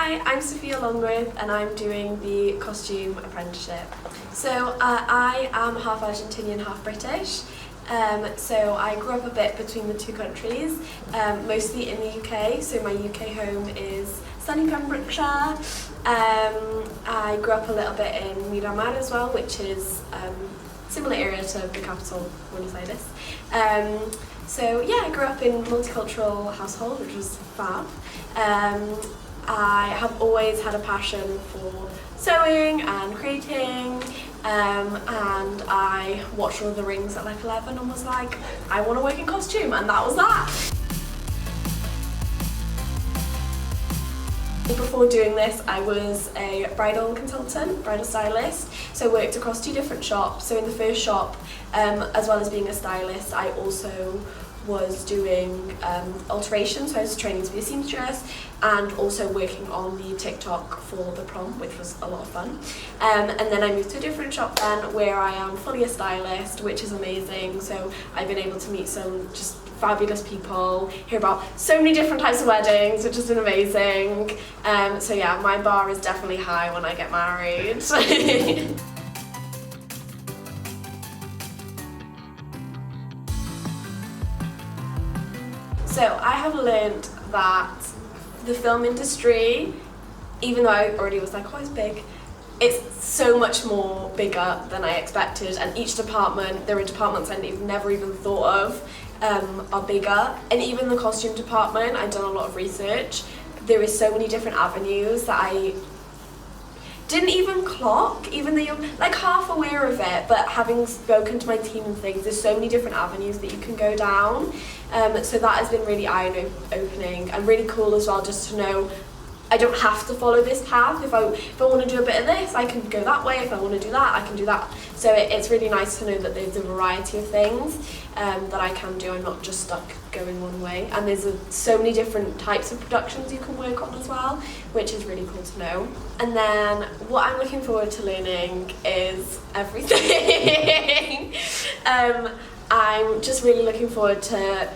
Hi, I'm Sofia Longworth and I'm doing the costume apprenticeship. So I am half Argentinian, half British. So I grew up a bit between the two countries, mostly in the UK. So my UK home is sunny Pembrokeshire. I grew up a little bit in Miramar as well, which is similar area to the capital, Buenos Aires. So yeah, I grew up in a multicultural household, which was fab. I have always had a passion for sewing and creating, and I watched Lord of the Rings at like 11 and was like, I want to work in costume, and that was that. Before doing this, I was a bridal consultant, bridal stylist, so I worked across 2 different shops. So in the first shop, as well as being a stylist, I also was doing alterations, so I was training to be a seamstress and also working on the TikTok for the prom, which was a lot of fun. And then I moved to a different shop then where I am fully a stylist, which is amazing. So I've been able to meet some just fabulous people, hear about so many different types of weddings, which has been amazing. So yeah, my bar is definitely high when I get married. So I have learned that the film industry, even though I already was like, oh, it's big, it's so much more bigger than I expected, and each department, there are departments I've never even thought of, are bigger. And even the costume department, I've done a lot of research, there is so many different avenues that I didn't even clock, even though you're like half aware of it, but having spoken to my team and things, there's so many different avenues that you can go down. So that has been really eye-opening and really cool as well, just to know I don't have to follow this path. If I want to do a bit of this, I can go that way. If I want to do that, I can do that. So it's really nice to know that there's a variety of things that I can do. I'm not just stuck going one way. And there's so many different types of productions you can work on as well, which is really cool to know. And then what I'm looking forward to learning is everything. I'm just really looking forward to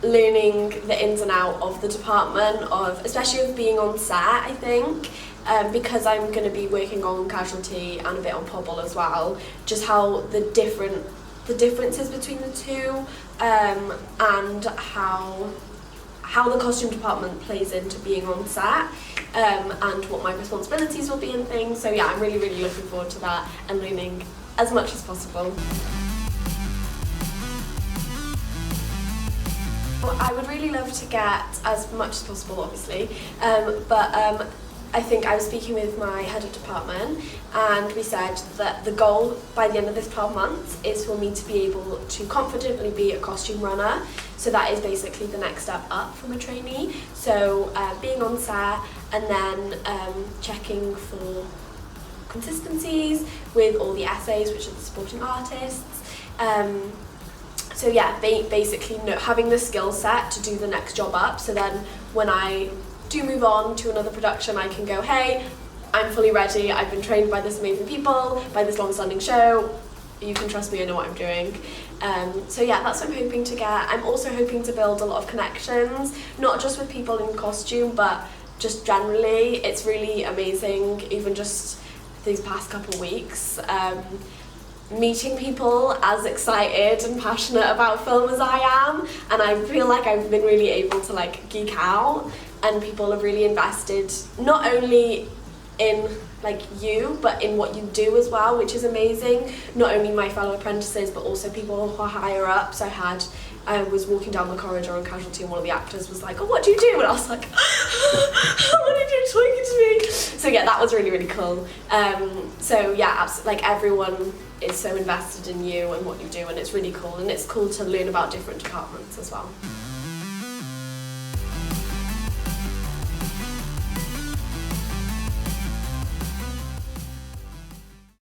learning the ins and out of the department, especially of being on set, I think, because I'm going to be working on Casualty and a bit on Pobol as well, just how the differences between the two, and how the costume department plays into being on set, and what my responsibilities will be and things. So yeah, I'm really looking forward to that and learning as much as possible. I would really love to get as much as possible, obviously, but I think I was speaking with my head of department, and we said that the goal by the end of this 12 months is for me to be able to confidently be a costume runner. So that is basically the next step up from a trainee. So being on set and then checking for consistencies with all the essays, which are the supporting artists. So yeah, basically having the skill set to do the next job up, so then when I do move on to another production, I can go, hey, I'm fully ready, I've been trained by this amazing people, by this long-standing show, you can trust me, I know what I'm doing. So yeah, that's what I'm hoping to get. I'm also hoping to build a lot of connections, not just with people in costume, but just generally. It's really amazing, even just these past couple of weeks, meeting people as excited and passionate about film as I am, and I feel like I've been really able to like geek out, and people are really invested not only in like you, but in what you do as well, which is amazing. Not only my fellow apprentices, but also people who are higher up. So I was walking down the corridor on Casualty, and one of the actors was like, oh, what do you do? And I was like, what are you talking to me? So yeah, that was really cool. So yeah, like everyone is so invested in you and what you do, and it's really cool, and it's cool to learn about different departments as well.